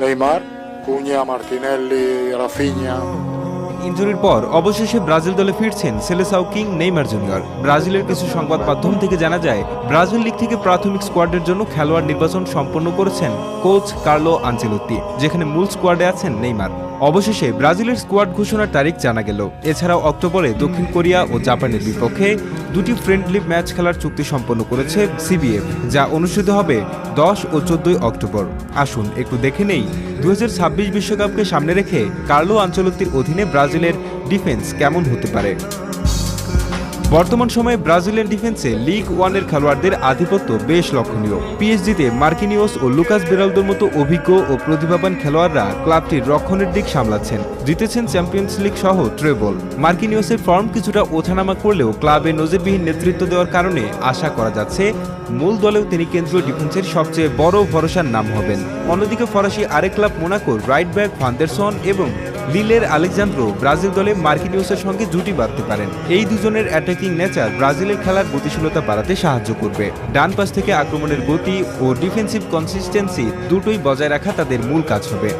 Neymar, Cunha, Martinelli, Rafinha. ইনজুরির পর অবশেষে Brazil দলে ফিরছেন সেলেসাও কিং নেইমার জুনিয়র। ব্রাজিলের কিছু সংবাদ মাধ্যম থেকে জানা যায়, ব্রাজিল লিগ থেকে প্রাথমিক স্কোয়াডের জন্য খেলোয়াড় নির্বাচন সম্পন্ন করেছেন কোচ কার্লো আনচেলোত্তি, যেখানে মূল স্কোয়াডে আছেন নেইমার। অবশেষে ব্রাজিলের স্কোয়াড ঘোষণার তারিখ জানা গেল। এছাড়াও অক্টোবরে দক্ষিণ কোরিয়া ও জাপানের বিপক্ষে দুটি ফ্রেন্ডলি ম্যাচ খেলার চুক্তি সম্পন্ন করেছে সিবিএফ, যা অনুষ্ঠিত হবে 10 ও 14 অক্টোবর। আসুন একটু দেখে নেই 2026 বিশ্বকাপকে সামনে রেখে কার্লো আনচেলোত্তির অধীনে ব্রাজিলের ডিফেন্স কেমন হতে পারে। বর্তমান সময়ে ব্রাজিলিয়ান ডিফেন্সে লিগ ওয়ানের খেলোয়াড়দের আধিপত্য বেশ লক্ষণীয়। পিএসজিতে মার্কিনিওস ও লুকাস বেরালদোর মতো অভিজ্ঞ ও প্রতিভাবান খেলোয়াড়রা ক্লাবটির রক্ষণের দিক সামলাচ্ছেন, জিতেছেন চ্যাম্পিয়ন্স লিগ সহ ট্রেবল। মার্কিনিওসের ফর্ম কিছুটা ওঠানামা করলেও ক্লাবে নজিরবিহীন নেতৃত্ব দেওয়ার কারণে আশা করা যাচ্ছে মূল দলেও তিনি কেন্দ্রীয় ডিফেন্সের সবচেয়ে বড় ভরসার নাম হবেন। অন্যদিকে ফরাসি আরেক ক্লাব মোনাকোর রাইট ব্যাক ফান্ডারসন এবং লিলের আলেকজান্দ্রো ব্রাজিল দলে মার্কিনিওসের সঙ্গে জুটি বাঁধতে পারেন। এই দুজনের অ্যাটাকিং নেচার ব্রাজিলের খেলার গতিশীলতা বাড়াতে সাহায্য করবে। ডান পাশ থেকে আক্রমণের গতি ও ডিফেন্সিভ কনসিস্টেন্সি দুটোই বজায় রাখা তাদের মূল কাজ হবে।